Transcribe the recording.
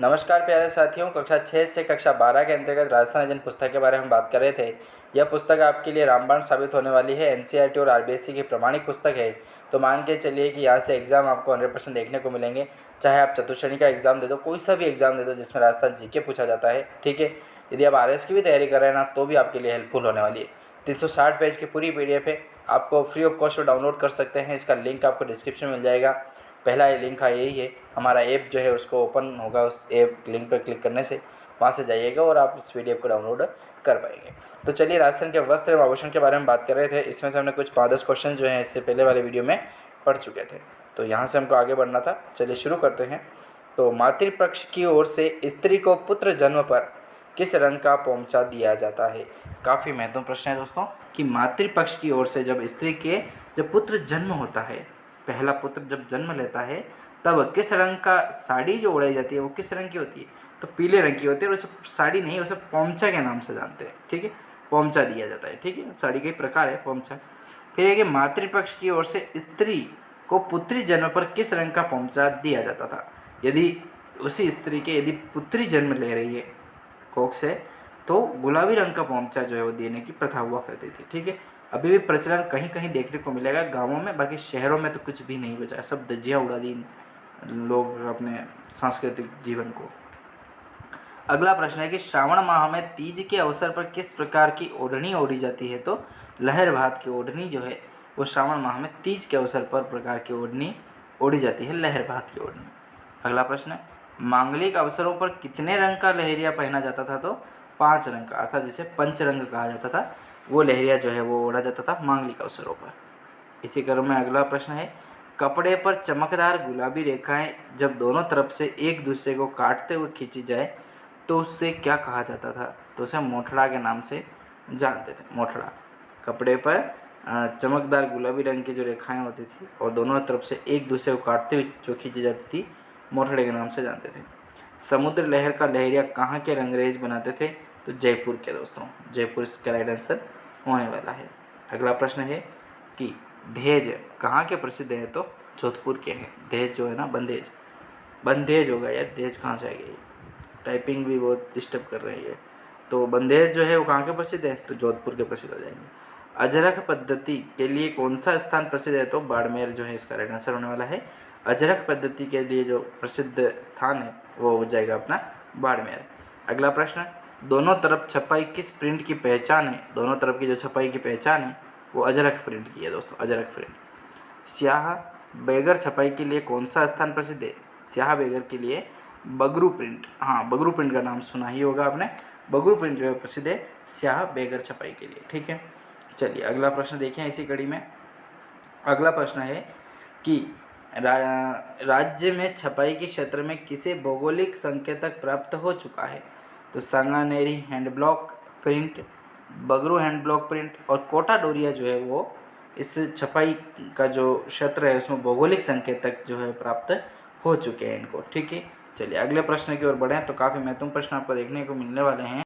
नमस्कार प्यारे साथियों, कक्षा 6 से कक्षा 12 के अंतर्गत राजस्थान अध्ययन पुस्तक के बारे में बात कर रहे थे। यह पुस्तक आपके लिए रामबाण साबित होने वाली है। एनसीईआरटी और आरबीएसई की प्रमाणिक पुस्तक है। तो मान के चलिए कि यहाँ से एग्जाम आपको 100% देखने को मिलेंगे। चाहे आप चतुश्रेणी का एग्जाम दे दो, कोई सा भी एग्जाम दे दो जिसमें राजस्थान जीके पूछा जाता है, ठीक है। यदि आप आरएस की भी तैयारी कर रहे हैं ना, तो भी आपके लिए हेल्पफुल होने वाली है। 360 पेज की पूरी पीडीएफ है, आपको फ्री ऑफ कॉस्ट डाउनलोड कर सकते हैं। इसका लिंक आपको डिस्क्रिप्शन में मिल जाएगा। पहला ये लिंक है, यही है हमारा ऐप जो है, उसको ओपन होगा। उस ऐप लिंक पर क्लिक करने से वहाँ से जाइएगा और आप इस पीडीएफ को डाउनलोड कर पाएंगे। तो चलिए, राजस्थान के वस्त्र एवं आभूषण के बारे में बात कर रहे थे। इसमें से हमने कुछ 5-10 क्वेश्चन जो हैं इससे पहले वाले वीडियो में पढ़ चुके थे, तो यहाँ से हमको आगे बढ़ना था। चलिए शुरू करते हैं। तो मातृपक्ष की ओर से स्त्री को पुत्र जन्म पर किस रंग का पोंचा दिया जाता है? काफ़ी महत्वपूर्ण प्रश्न है दोस्तों कि मातृपक्ष की ओर से जब पुत्र जन्म होता है, पहला पुत्र जब जन्म लेता है, तब किस रंग का साड़ी जो ओढ़ाई जाती है वो किस रंग की होती है? तो पीले रंग की होती है। और उसे साड़ी नहीं, उसे पोंचा के नाम से जानते हैं, ठीक है। पोंचा दिया जाता है, ठीक है। साड़ी का एक प्रकार है पोंचा। फिर है कि मातृपक्ष की ओर से स्त्री को पुत्री जन्म पर किस रंग का पोंचा दिया जाता था? यदि उसी स्त्री के यदि पुत्री जन्म ले रही है कोख से, तो गुलाबी रंग का पोंचा जो है वो देने की प्रथा हुआ करती थी, ठीक है। अभी भी प्रचलन कहीं कहीं देखने को मिलेगा गांवों में, बाकी शहरों में तो कुछ भी नहीं बचा, सब धज्जियाँ उड़ा दी लोग अपने सांस्कृतिक जीवन को। अगला प्रश्न है कि श्रावण माह में तीज के अवसर पर किस प्रकार की ओढ़नी ओढ़ी जाती है? तो लहर भात की ओढ़नी जो है वो श्रावण माह में तीज के अवसर पर प्रकार की ओढ़नी ओढ़ी जाती है, लहर भात की ओढ़नी। अगला प्रश्न है, मांगलिक अवसरों पर कितने रंग का लहरिया पहना जाता था? तो 5 रंग का, अर्थात जिसे पंचरंग कहा जाता था, वो लहरिया जो है वो ओढ़ा जाता था मांगलिक अवसरों पर। इसी क्रम में अगला प्रश्न है, कपड़े पर चमकदार गुलाबी रेखाएं जब दोनों तरफ से एक दूसरे को काटते हुए खींची जाए तो उससे क्या कहा जाता था? तो उसे मोठड़ा के नाम से जानते थे, मोठड़ा। कपड़े पर चमकदार गुलाबी रंग की जो रेखाएं होती थी और दोनों तरफ से एक दूसरे को काटते हुए जो खींची जाती थी, मोठड़े के नाम से जानते थे। समुद्र लहर का लहरिया कहाँ के रंगरेज बनाते थे? तो जयपुर के दोस्तों, जयपुर इसका राइट आंसर होने वाला है। अगला प्रश्न है कि दहेज कहाँ के प्रसिद्ध है? तो जोधपुर के हैं। दहेज जो है ना, बंदेज होगा यार, दहेज कहाँ से आ गई? टाइपिंग भी बहुत डिस्टर्ब कर रही है। तो बंदेज जो है वो कहाँ के प्रसिद्ध है? तो जोधपुर के प्रसिद्ध हो जाएंगे। अजरख पद्धति के लिए कौन सा स्थान प्रसिद्ध है? तो बाड़मेर जो है इसका राइट आंसर होने वाला है। अजरख पद्धति के लिए जो प्रसिद्ध स्थान है वो हो जाएगा अपना बाड़मेर। अगला प्रश्न, दोनों तरफ छपाई किस प्रिंट की पहचान है? दोनों तरफ की जो छपाई की पहचान है वो अजरख प्रिंट की है दोस्तों, अजरख प्रिंट। स्याह बेगर छपाई के लिए कौन सा स्थान प्रसिद्ध है? स्याह बेगर के लिए बगरू प्रिंट, हाँ बगरू प्रिंट का नाम सुना ही होगा आपने। बगरू प्रिंट जो है प्रसिद्ध है स्याह बेगर छपाई के लिए, ठीक है। चलिए अगला प्रश्न देखें इसी कड़ी में। अगला प्रश्न है कि राज्य में छपाई के क्षेत्र में किसे भौगोलिक संकेतक प्राप्त हो चुका है? तो Sanganeri hand block print, Bagru hand block print और कोटा डोरिया जो है वो इस छपाई का जो क्षेत्र है उसमें भौगोलिक संकेतक जो है प्राप्त हो चुके हैं इनको, ठीक है। चलिए अगले प्रश्न की ओर बढ़ें। तो काफ़ी महत्वपूर्ण प्रश्न आपको देखने को मिलने वाले हैं।